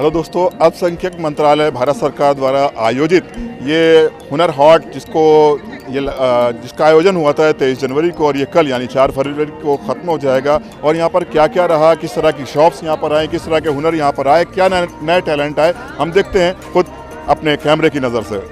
Hello दोस्तों, अल्पसंख्यक मंत्रालय भारत सरकार द्वारा आयोजित ये हुनर हाट जिसका आयोजन हुआ था 23 जनवरी को और ये कल यानी 4 फरवरी को ख़त्म हो जाएगा। और यहाँ पर क्या क्या रहा, किस तरह की शॉप्स यहाँ पर आए, किस तरह के हुनर यहाँ पर आए, क्या नए टैलेंट आए, हम देखते हैं खुद अपने कैमरे की नज़र से।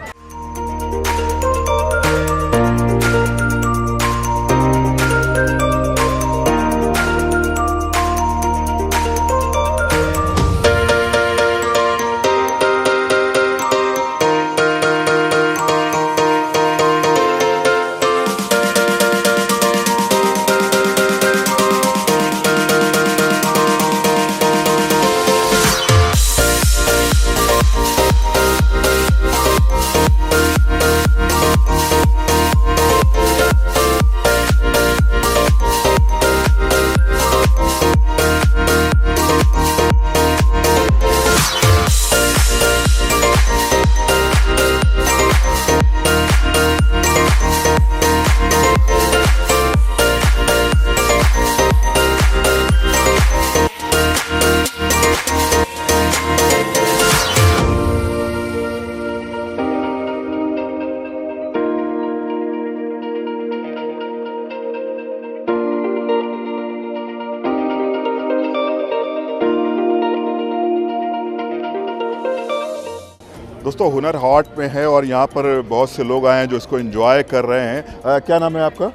दोस्तों हुनर हाट में है और यहाँ पर बहुत से लोग आए हैं जो इसको एंजॉय कर रहे हैं। क्या नाम है आपका?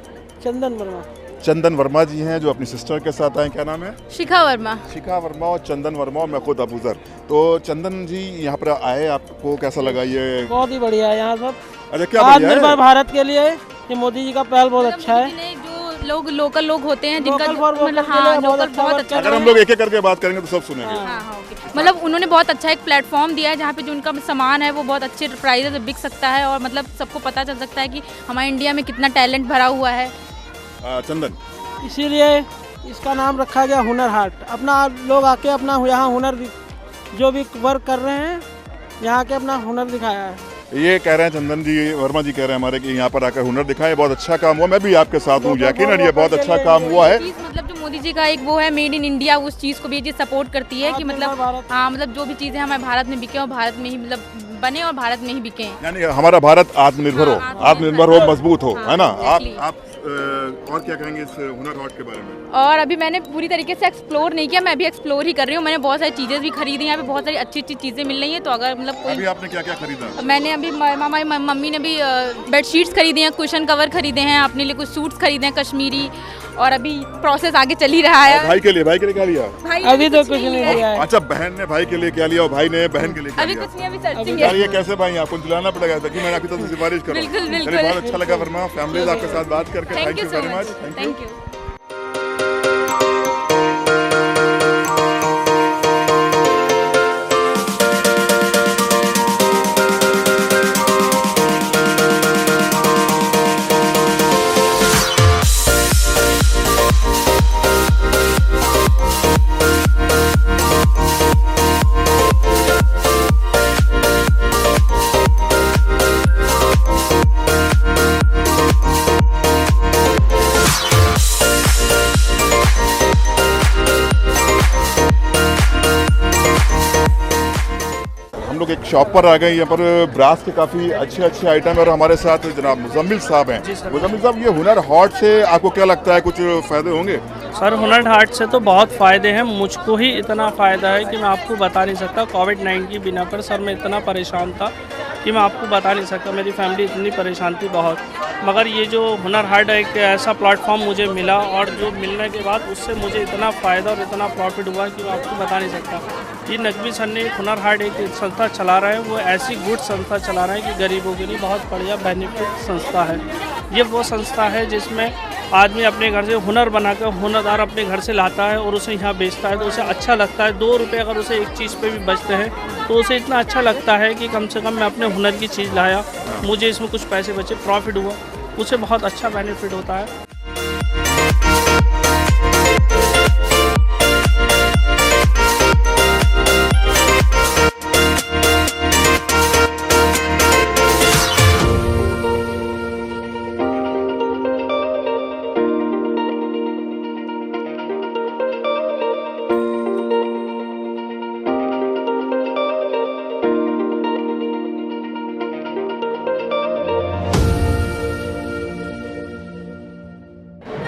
चंदन वर्मा। चंदन वर्मा जी हैं जो अपनी सिस्टर के साथ आए। क्या नाम है? शिखा वर्मा। शिखा वर्मा और चंदन वर्मा और मैं खुद अबूजर। तो चंदन जी यहाँ पर आए, आपको कैसा लगा ये? बहुत ही बढ़िया है यहाँ सब। अच्छा, क्या बढ़िया है? आत्मनिर्भर भारत के लिए ये मोदी जी का पहल बहुत अच्छा है। जो लोग लोकल लोग होते हैं जिनका मतलब हाँ लोकल बहुत अच्छा। अगर हम लोग एक एक करके बात करेंगे तो सब सुनेंगे। हाँ, मतलब उन्होंने बहुत अच्छा एक प्लेटफॉर्म दिया है जहाँ पे जो उनका सामान है वो बहुत अच्छे प्राइस से बिक सकता है और मतलब सबको पता चल सकता है कि हमारे इंडिया में कितना टैलेंट भरा हुआ है। चंदन, इसीलिए इसका नाम रखा गया हुनर हाट। अपना लोग आके अपना यहाँ हुनर जो भी वर्क कर रहे हैं यहाँ के अपना हुनर दिखाया है। ये कह रहे हैं चंदन जी, वर्मा जी कह रहे हैं हमारे कि यहाँ पर आकर हुनर दिखाएं, बहुत अच्छा काम हुआ। मैं भी आपके साथ हूँ, यकीनन ये बहुत अच्छा काम हुआ है। मतलब जो मोदी जी का एक वो है मेड इन इंडिया, उस चीज़ को भी ये चीज़ सपोर्ट करती है कि मतलब हाँ मतलब जो भी चीज़ें हमारे भारत में बिके और भारत में ही मतलब बने और भारत में ही बिके, यानी हमारा भारत आत्मनिर्भर हो, आत्मनिर्भर हो, मजबूत हो, है ना। आप और क्या कहेंगे इस हुनर हाट के बारे में? और अभी मैंने पूरी तरीके से एक्सप्लोर नहीं किया, मैं अभी एक्सप्लोर ही कर रही हूँ। मैंने बहुत सारी चीज़ें भी खरीदी, यहाँ पे बहुत सारी अच्छी अच्छी चीज़ें मिल रही हैं। तो अगर मतलब कोई अभी आपने क्या क्या खरीदा? मैंने अभी हमारी मम्मी ने भी बेडशीट्स खरीदे हैं, कुशन कवर खरीदे हैं, अपने लिए कुछ सूट्स खरीदे हैं कश्मीरी, और अभी प्रोसेस आगे चल ही रहा है। भाई के लिए क्या लिया? अभी तो कुछ नहीं लिया है। अच्छा, बहन ने भाई के लिए क्या लिया और भाई ने बहन के लिए क्या अभी लिया? कुछ नहीं, अभी सर्चिंग यार है। ये कैसे भाई, आपको दिलाना पड़ेगा ताकि मैं आपकी तरफ से सिफारिश करूं। बिल्कुल, बिल्कुल। चलिए, बहुत अच्छा लगा वर्मा, फैमिलीज आपके साथ बात करके। Thank you so very much. Thank you. एक शॉप पर आ गए, यहाँ पर ब्रास के काफ़ी अच्छे आइटम है और हमारे साथ जनाब मुजम्मिल साहब हैं। मुजम्मिल साहब, ये हुनर हाट से आपको क्या लगता है, कुछ फ़ायदे होंगे? सर हुनर हाट से तो बहुत फ़ायदे हैं। मुझको ही इतना फ़ायदा है कि मैं आपको बता नहीं सकता। कोविड-19 की बिना पर सर मैं इतना परेशान था कि मैं आपको बता नहीं सकता। मेरी फैमिली इतनी परेशान थी बहुत, मगर ये जो हुनर हाट एक ऐसा प्लेटफॉर्म मुझे मिला और जो मिलने के बाद उससे मुझे इतना फ़ायदा और इतना प्रॉफिट हुआ कि मैं आपको बता नहीं सकता। ये नकवी सर ने हुनर हाट एक संस्था चला रहे हैं, वो ऐसी गुड संस्था चला रहे हैं कि गरीबों के लिए बहुत बढ़िया बेनिफिट संस्था है। ये वो संस्था है जिसमें आदमी अपने घर से हुनर बनाकर हुनरदार अपने घर से लाता है और उसे यहाँ बेचता है तो उसे अच्छा लगता है। 2 रुपये अगर उसे एक चीज़ पे भी बचते हैं तो उसे इतना अच्छा लगता है कि कम से कम मैं अपने हुनर की चीज़ लाया, मुझे इसमें कुछ पैसे बचे, प्रॉफिट हुआ, उसे बहुत अच्छा बेनिफिट होता है।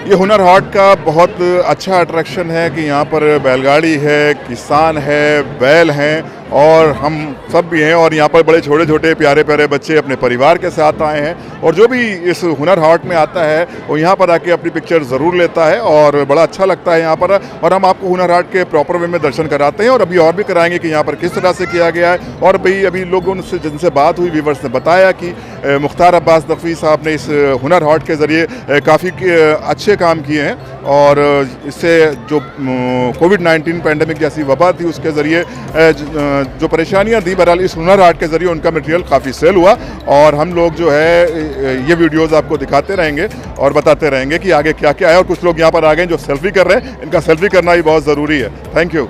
ये हुनर हाट का बहुत अच्छा अट्रैक्शन है कि यहाँ पर बैलगाड़ी है, किसान है, बैल हैं और हम सब भी हैं और यहाँ पर बड़े छोटे छोटे प्यारे प्यारे बच्चे अपने परिवार के साथ आए हैं और जो भी इस हुनर हाट में आता है वो यहाँ पर आके अपनी पिक्चर ज़रूर लेता है और बड़ा अच्छा लगता है यहाँ पर। और हम आपको हुनर हाट के प्रॉपर वे में दर्शन कराते हैं और अभी और भी कराएंगे कि यहाँ पर किस तरह से किया गया है। और भाई अभी लोगों से जिनसे बात हुई, व्यूवर्स ने बताया कि मुख्तार अब्बास नकवी साहब ने इस हुनर हाट के ज़रिए काफ़ी अच्छे काम किए हैं और इससे जो कोविड-19 पैंडेमिक जैसी वबा थी उसके ज़रिए जो परेशानियां दी, बहरहाल इस हुनर हाट के ज़रिए उनका मटेरियल काफ़ी सेल हुआ और हम लोग जो है ये वीडियोस आपको दिखाते रहेंगे और बताते रहेंगे कि आगे क्या क्या है। और कुछ लोग यहाँ पर आ गए जो सेल्फी कर रहे हैं, इनका सेल्फी करना भी बहुत ज़रूरी है। Thank you.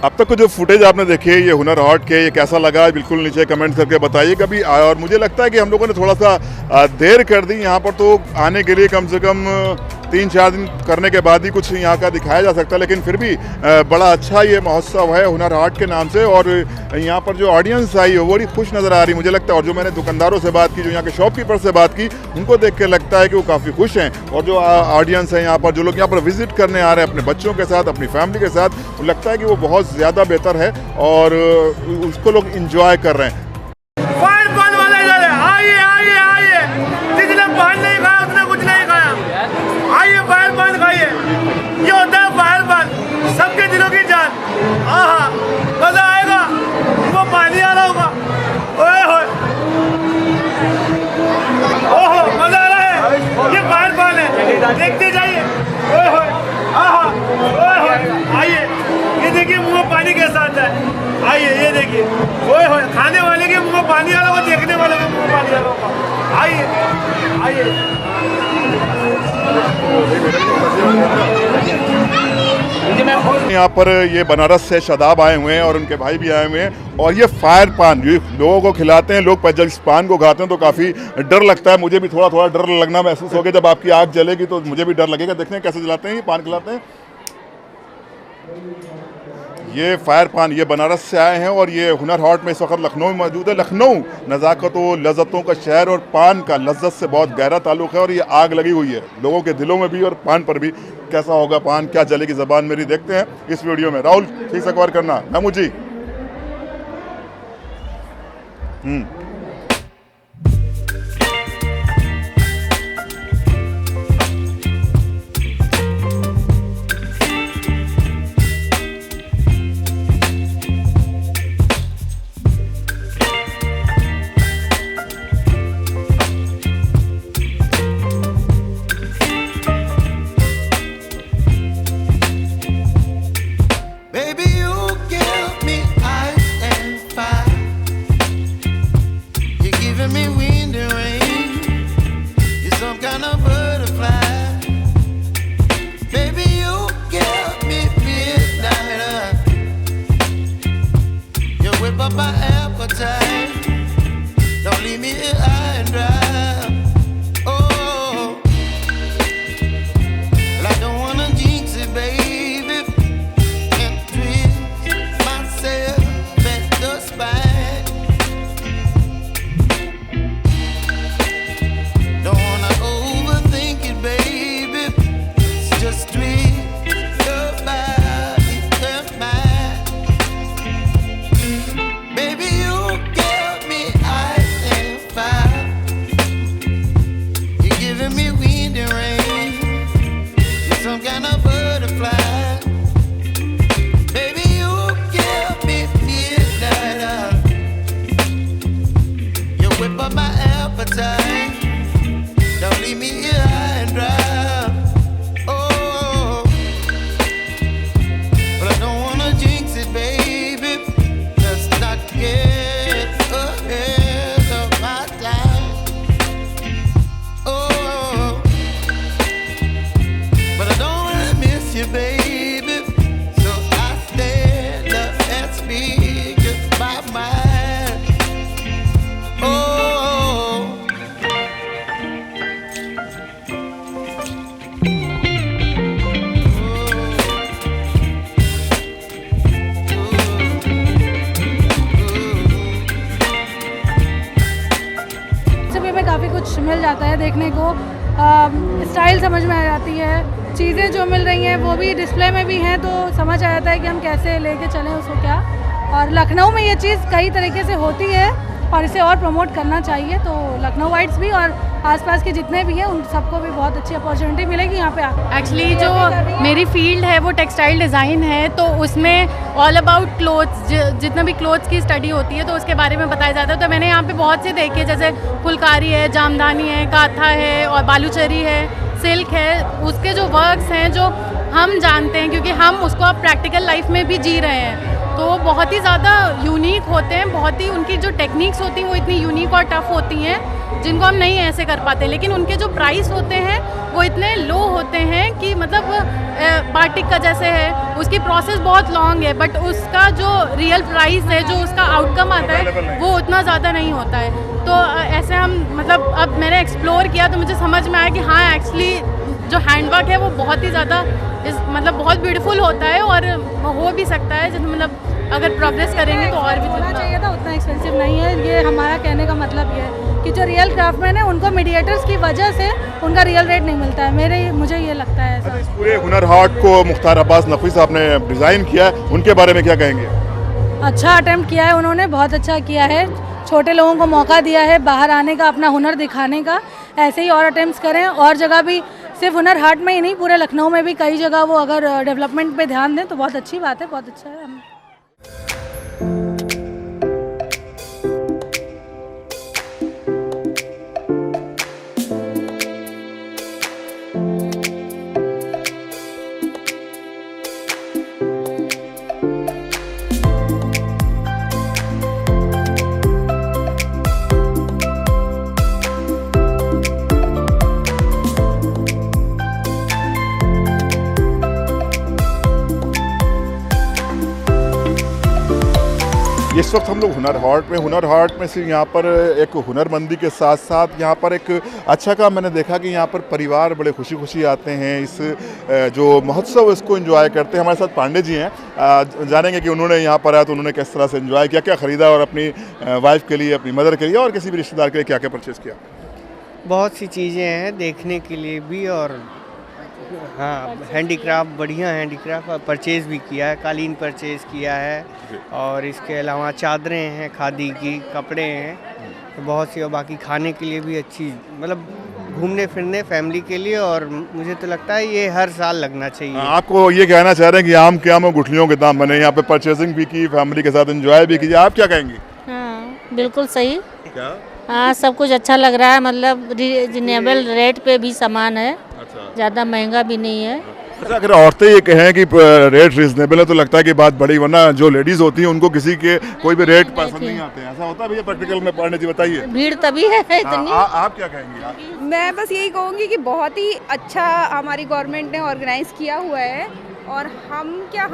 अब तक को जो फुटेज आपने देखे ये हुनर हाट के, ये कैसा लगा बिल्कुल नीचे कमेंट करके बताइए कभी। और मुझे लगता है कि हम लोगों ने थोड़ा सा देर कर दी यहाँ पर, तो आने के लिए कम से कम 3-4 दिन करने के बाद ही कुछ यहाँ का दिखाया जा सकता है, लेकिन फिर भी बड़ा अच्छा ये महोत्सव है हुनर हाट के नाम से। और यहाँ पर जो ऑडियंस आई है वो बड़ी खुश नज़र आ रही मुझे लगता है। और जो मैंने दुकानदारों से बात की, जो यहाँ के शॉपकीपर से बात की, उनको देख के लगता है कि वो काफ़ी खुश हैं। और जो ऑडियंस है यहाँ पर, जो लोग यहाँ पर विजिट करने आ रहे हैं अपने बच्चों के साथ, अपनी फैमिली के साथ, वो लगता है कि वो बहुत ज़्यादा बेहतर है और उसको लोग इंजॉय कर रहे हैं। ये होता है फायर पान, सबके दिलों की जान। आहा, मजा आएगा, वो पानी आ रहा होगा। ओए होए, ओहो, मजा आ रहा है। ये फायर पान है, देखते जाइए। ओए होए, आहा, ओए होए, आइए, ये देखिए मुंह में पानी के साथ है। आइए, ये देखिए, ओए होए, खाने वाले के मुंह में पानी आ रहा होगा, देखने वाले के मुंह में पानी आ रहा होगा। आइए, आइए। यहाँ पर ये बनारस से शादाब आए हुए हैं और उनके भाई भी आए हुए हैं और ये फायर पान जो लोगों को खिलाते हैं। लोग जब इस पान को खाते हैं तो काफ़ी डर लगता है। मुझे भी थोड़ा थोड़ा डर लगना महसूस हो गया। जब आपकी आग जलेगी तो मुझे भी डर लगेगा। देखते हैं कैसे जलाते हैं, ये पान खिलाते हैं। ये फायर पान ये बनारस से आए हैं और ये हुनर हाट में इस वक्त लखनऊ में मौजूद है। लखनऊ नज़ाकत व लज़्ज़तों का शहर और पान का लज्जत से बहुत गहरा ताल्लुक़ है और ये आग लगी हुई है लोगों के दिलों में भी और पान पर भी। कैसा होगा पान, क्या जलेगी ज़बान मेरी, देखते हैं इस वीडियो में। राहुल ठीक से कवर करना, नमू जी। Baby, you give me ice and fire. देखने को, स्टाइल समझ में आ जाती है, चीज़ें जो मिल रही हैं वो भी डिस्प्ले में भी हैं, तो समझ आ जाता है कि हम कैसे लेके चलें उसको क्या। और लखनऊ में ये चीज़ कई तरीके से होती है और इसे और प्रमोट करना चाहिए, तो लखनऊ वाइट्स भी और आसपास के जितने भी हैं उन सबको भी बहुत अच्छी अपॉर्चुनिटी मिलेगी यहाँ पे आकर। एक्चुअली जो मेरी फील्ड है वो टेक्सटाइल डिज़ाइन है, तो उसमें ऑल अबाउट क्लोथ्स, जितना भी क्लोथ्स की स्टडी होती है तो उसके बारे में बताया जाता है। तो मैंने यहाँ पे बहुत से देखे, जैसे फुलकारी है, जामदानी है, काथा है और बालूचरी है, सिल्क है। उसके जो वर्क्स हैं जो हम जानते हैं क्योंकि हम उसको अब प्रैक्टिकल लाइफ में भी जी रहे हैं, तो बहुत ही ज़्यादा यूनिक होते हैं। बहुत ही उनकी जो टेक्निक्स होती हैं वो इतनी यूनिक और टफ़ होती हैं जिनको हम नहीं ऐसे कर पाते। लेकिन उनके जो प्राइस होते हैं वो इतने लो होते हैं कि मतलब बाटिक का जैसे है, उसकी प्रोसेस बहुत लॉन्ग है, बट उसका जो रियल प्राइस है, जो उसका आउटकम आता है वो उतना ज़्यादा नहीं होता है। तो ऐसे हम मतलब अब मैंने एक्सप्लोर किया तो मुझे समझ में आया कि हाँ एक्चुअली जो हैंडवर्क है वो बहुत ही ज़्यादा मतलब बहुत ब्यूटीफुल होता है और हो भी सकता है, जैसे मतलब अगर प्रोग्रेस करेंगे तो और भी होना चाहिए था, उतना एक्सपेंसिव नहीं है। ये हमारा कहने का मतलब ये है कि जो रियल क्राफ्टमैन है उनको मीडिएटर्स की वजह से उनका रियल रेट नहीं मिलता है, मुझे ये लगता है ऐसा। इस पूरे हुनर हाट को मुख्तार अब्बास नकवी साहब ने डिज़ाइन किया है, उनके बारे में क्या कहेंगे? अच्छा अटेम्प्ट किया है उन्होंने, बहुत अच्छा किया है, छोटे लोगों को मौका दिया है बाहर आने का, अपना हुनर दिखाने का। ऐसे ही और अटेम्प्ट्स करें, और जगह भी, सिर्फ हुनर हाट में ही नहीं, पूरे लखनऊ में भी कई जगह वो अगर डेवलपमेंट पे ध्यान दें तो बहुत अच्छी बात है, बहुत अच्छा है। इस वक्त हम लोग हुनर हाट में सिर्फ यहाँ पर एक हुनरमंदी के साथ साथ यहाँ पर एक अच्छा काम मैंने देखा कि यहाँ पर परिवार बड़े खुशी खुशी आते हैं, इस जो महोत्सव इसको एंजॉय करते हैं। हमारे साथ पांडे जी हैं, जानेंगे कि उन्होंने यहाँ पर आया तो उन्होंने किस तरह से एंजॉय किया, क्या ख़रीदा और अपनी वाइफ के लिए, अपनी मदर के लिए और किसी भी रिश्तेदार के लिए क्या क्या परचेज़ किया। बहुत सी चीज़ें हैं देखने के लिए भी, और हाँ हैंडीक्राफ्ट, बढ़िया हैंडीक्राफ्ट परचेज़ भी किया है, कालीन परचेज़ किया है, और इसके अलावा चादरें हैं, खादी की कपड़े हैं, तो बहुत सी, और बाकी खाने के लिए भी अच्छी, मतलब घूमने फिरने फैमिली के लिए, और मुझे तो लगता है ये हर साल लगना चाहिए। आपको ये कहना चाह रहे हैं कि आम के आम और गुठलियों के दाम बने, यहाँ पे परचेजिंग भी की, फैमिली के साथ एंजॉय भी कीजिए, आप क्या कहेंगे? हाँ बिल्कुल सही, क्या? हाँ सब कुछ अच्छा लग रहा है, मतलब रिजनेबल रेट पे भी सामान है, ज़्यादा महंगा भी नहीं है। अच्छा, अगर औरतें ये कहें कि रेट रीजनेबल है तो लगता है कि बात बड़ी, वरना जो लेडीज होती हैं उनको किसी के कोई भी रेट पसंद नहीं आते हैं, ऐसा होता है भैया प्रैक्टिकल में? पांडे जी बताइए। भीड़ तभी है इतनी। आप क्या कहेंगी? मैं बस यही कहूँगी कि बहुत ही अच्छा हमारी गवर्नमेंट ने ऑर्गेनाइज किया हुआ है, और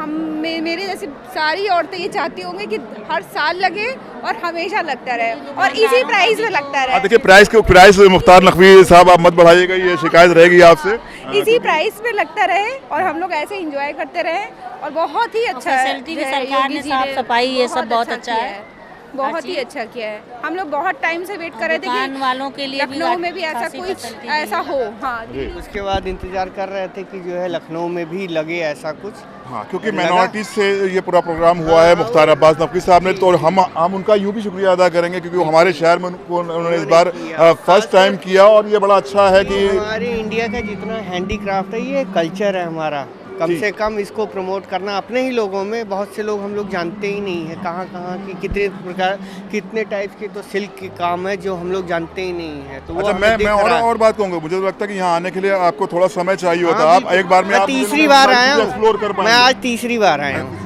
मेरे जैसी सारी औरतें ये चाहती होंगी कि हर साल लगे और हमेशा लगता रहे और इसी प्राइस में लगता रहे। देखिए प्राइस मुख्तार नकवी साहब आप मत बढ़ाइएगा, ये शिकायत रहेगी आपसे। इसी प्राइस में लगता रहे और हम लोग ऐसे एंजॉय करते रहे, और बहुत ही अच्छा है। फैसिलिटी भी सरकार ने, साफ सफाई ये सब बहुत अच्छा है, बहुत ही अच्छा किया है। हम लोग बहुत टाइम से वेट कर रहे थे दुकान वालों के लिए लखनऊ में भी ऐसा कुछ ऐसा हो। हाँ, उसके बाद इंतजार कर रहे थे कि जो है लखनऊ में भी लगे ऐसा कुछ। हाँ, क्योंकि माइनॉरिटीज से ये पूरा प्रोग्राम हुआ है मुख्तार अब्बास नकवी साहब ने, तो हम उनका यूँ भी शुक्रिया अदा करेंगे क्योंकि वो हमारे शहर में उन्होंने इस बार फर्स्ट टाइम किया, और ये बड़ा अच्छा है कि हमारे इंडिया का जितना हैंडीक्राफ्ट है ये कल्चर है हमारा, कम से कम इसको प्रमोट करना अपने ही लोगों में। बहुत से लोग हम लोग जानते ही नहीं है कहाँ की कितने प्रकार, कितने टाइप के तो सिल्क के काम है जो हम लोग जानते ही नहीं है। तो अच्छा, मैं और बात कहूँगा, मुझे तो लगता है कि यहाँ आने के लिए आपको थोड़ा समय चाहिए होता। आप एक बार में तीसरी बार आया हूँ, एक्सप्लोर कर पाएंगे। मैं आज तीसरी बार आया हूँ,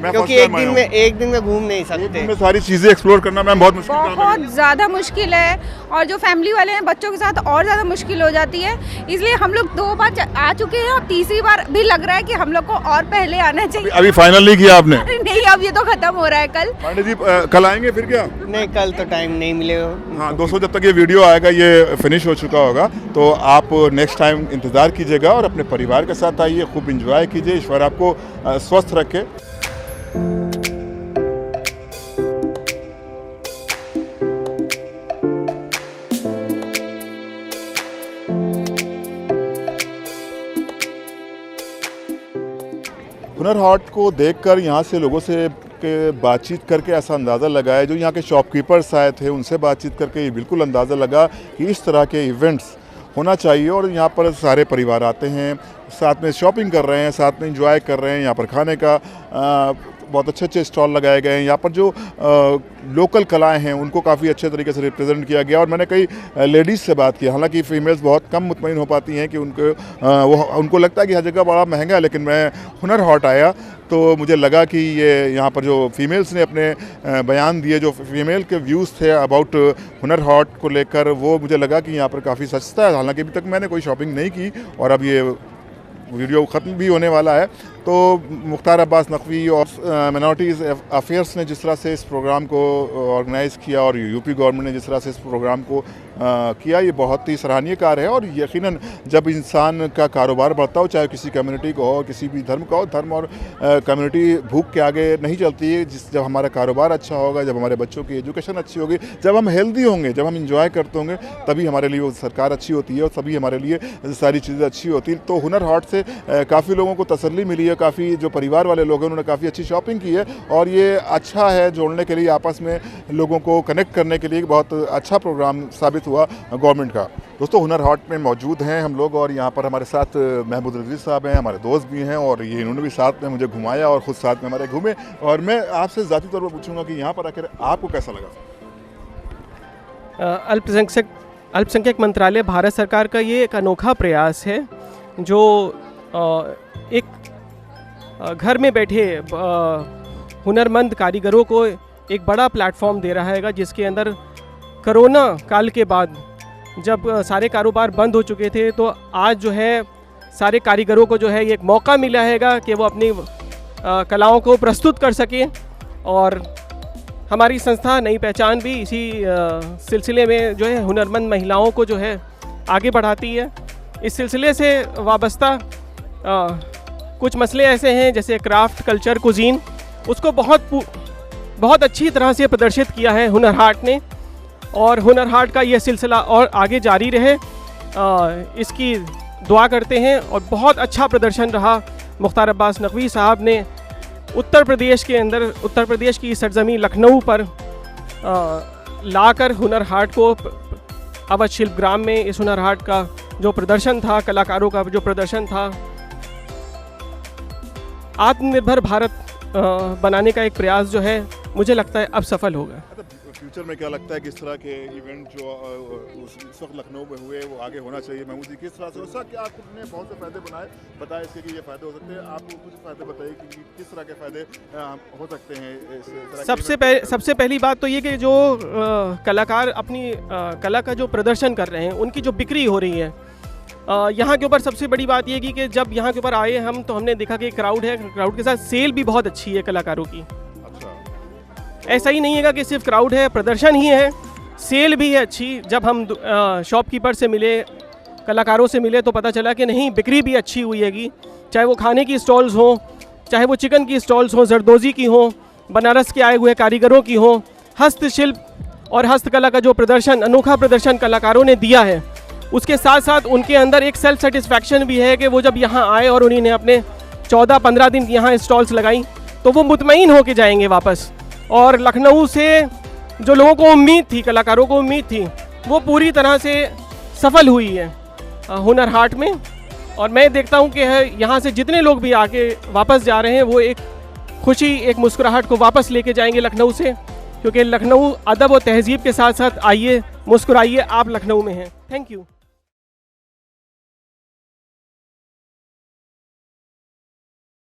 क्योंकि एक दिन में घूम नहीं सकते, सारी चीजें एक्सप्लोर करना मैम बहुत मुश्किल है, बहुत ज़्यादा मुश्किल है, और जो फैमिली वाले हैं बच्चों के साथ और ज़्यादा मुश्किल हो जाती है। इसलिए हम लोग 2 बार आ चुके हैं और तीसरी बार भी लग रहा है कि हम लोग को और पहले आना चाहिए। अभी फाइनल नहीं किया आपने? नहीं, अब ये तो खत्म हो रहा है कल। पांडे जी कल आएंगे फिर क्या? नहीं, कल तो टाइम नहीं मिलेगा। हाँ दोस्तों, जब तक ये वीडियो आएगा ये फिनिश हो चुका होगा, तो आप नेक्स्ट टाइम इंतज़ार कीजिएगा और अपने परिवार के साथ आइए, खूब इंजॉय कीजिए। ईश्वर आपको स्वस्थ रखे। हुनर हाट को देखकर यहाँ से लोगों से के बातचीत करके ऐसा अंदाज़ा लगा है, जो यहाँ के शॉपकीपर्स आए थे उनसे बातचीत करके ये बिल्कुल अंदाज़ा लगा कि इस तरह के इवेंट्स होना चाहिए और यहाँ पर सारे परिवार आते हैं, साथ में शॉपिंग कर रहे हैं, साथ में एंजॉय कर रहे हैं। यहाँ पर खाने का बहुत अच्छे अच्छे स्टॉल लगाए गए हैं। यहाँ पर जो लोकल कलाएं हैं उनको काफ़ी अच्छे तरीके से रिप्रेजेंट किया गया और मैंने कई लेडीज़ से बात की, हालांकि फ़ीमेल्स बहुत कम मुतमईन हो पाती हैं कि उनको लगता है कि हर जगह बड़ा महंगा है, लेकिन मैं हुनर हाट आया तो मुझे लगा कि ये यहाँ पर जो फीमेल्स ने अपने बयान दिए, जो फीमेल के व्यूज़ थे अबाउट हुनर हाट को लेकर, वो मुझे लगा कि यहाँ पर काफ़ी सस्ता है। हालांकि अभी तक मैंने कोई शॉपिंग नहीं की और अब ये वीडियो ख़त्म भी होने वाला है। तो मुख्तार अब्बास नकवी और मिनॉरिटीज़ अफेयर्स ने जिस तरह से इस प्रोग्राम को ऑर्गेनाइज़ किया और यूपी गवर्नमेंट ने जिस तरह से इस प्रोग्राम को किया, ये बहुत ही सराहनीय कार्य है। और यकीनन जब इंसान का कारोबार बढ़ता हो, चाहे किसी कम्युनिटी को हो, किसी भी धर्म का हो, धर्म और कम्युनिटी भूख के आगे नहीं चलती है। जब हमारा कारोबार अच्छा होगा, जब हमारे बच्चों की एजुकेशन अच्छी होगी, जब हम हेल्दी होंगे, जब हम इंजॉय करते होंगे, तभी हमारे लिए वो सरकार अच्छी होती है और तभी हमारे लिए सारी चीज़ें अच्छी होती हैं। तो हुनर हाट से काफ़ी लोगों को तसल्ली मिली है, काफ़ी जो परिवार वाले लोग हैं उन्होंने काफ़ी अच्छी शॉपिंग की है और ये अच्छा है जोड़ने के लिए, आपस में लोगों को कनेक्ट करने के लिए बहुत अच्छा प्रोग्राम साबित हुआ गवर्नमेंट का। दोस्तों, हुनर हाट में मौजूद हैं हम लोग और यहाँ पर हमारे साथ महमूद रज़ीज़ साहब हैं, हमारे दोस्त भी हैं और ये इन्होंने भी साथ में मुझे घुमाया और ख़ुद साथ में हमारे घूमे। और मैं आपसे ज़ाती तौर पर पूछूंगा कि यहाँ पर आकर आपको कैसा लगा? अल्पसंख्यक मंत्रालय भारत सरकार का ये एक अनोखा प्रयास है जो एक घर में बैठे हुनरमंद कारीगरों को एक बड़ा प्लेटफॉर्म दे रहा है, जिसके अंदर कोरोना काल के बाद जब सारे कारोबार बंद हो चुके थे, तो आज जो है सारे कारीगरों को जो है एक मौका मिला है कि वो अपनी कलाओं को प्रस्तुत कर सकें। और हमारी संस्था नई पहचान भी इसी सिलसिले में जो है हुनरमंद महिलाओं को जो है आगे बढ़ाती है। इस सिलसिले से वाबस्ता कुछ मसले ऐसे हैं जैसे क्राफ्ट, कल्चर, कुजीन, उसको बहुत अच्छी तरह से प्रदर्शित किया है हुनर हाट ने और हुनर हाट का यह सिलसिला और आगे जारी रहे, इसकी दुआ करते हैं। और बहुत अच्छा प्रदर्शन रहा। मुख्तार अब्बास नकवी साहब ने उत्तर प्रदेश के अंदर, उत्तर प्रदेश की सरजमी लखनऊ पर लाकर हुनर हाट को अवध शिल्प ग्राम में इस हुनर हाट का जो प्रदर्शन था, कलाकारों का जो प्रदर्शन था, आत्मनिर्भर भारत बनाने का एक प्रयास जो है मुझे लगता है अब सफल होगा। फ्यूचर में क्या लगता है कि इस तरह के इवेंट जो इस वक्त लखनऊ में हुए वो आगे होना चाहिए? महमूद जी, किस तरह से हो कि आपने बहुत से फ़ायदे बताए इसके कि ये फ़ायदे हो सकते हैं, आप कुछ फ़ायदे बताइए कि किस तरह के फ़ायदे हो सकते हैं? सबसे पहली बात तो ये कि जो कलाकार अपनी कला का जो प्रदर्शन कर रहे हैं, उनकी जो बिक्री हो रही है, यहाँ के ऊपर सबसे बड़ी बात ये कि जब यहाँ के ऊपर आए हम तो हमने देखा कि क्राउड है, क्राउड के साथ सेल भी बहुत अच्छी है कलाकारों की। ऐसा ही नहीं है कि सिर्फ क्राउड है, प्रदर्शन ही है, सेल भी है अच्छी। जब हम शॉपकीपर से मिले, कलाकारों से मिले, तो पता चला कि नहीं, बिक्री भी अच्छी हुई हैगी। चाहे वो खाने की स्टॉल्स हों, चाहे वो चिकन की स्टॉल्स हों, जरदोज़ी की हों, बनारस के आए हुए कारीगरों की हों, हस्तशिल्प और हस्तकला का जो प्रदर्शन, अनोखा प्रदर्शन कलाकारों ने दिया है, उसके साथ साथ उनके अंदर एक सेल्फ सेटिस्फैक्शन भी है कि वो जब यहाँ आए और उन्होंने अपने 14-15 दिन यहाँ स्टॉल्स लगाई तो वो मुतमईन होके जाएंगे वापस। और लखनऊ से जो लोगों को उम्मीद थी, कलाकारों को उम्मीद थी, वो पूरी तरह से सफल हुई है हुनर हाट में। और मैं देखता हूँ कि यहाँ से जितने लोग भी आके वापस जा रहे हैं वो एक खुशी, एक मुस्कुराहट को वापस लेके जाएंगे लखनऊ से, क्योंकि लखनऊ अदब और तहजीब के साथ साथ आइए, मुस्कुराइए, आप लखनऊ में हैं। Thank you.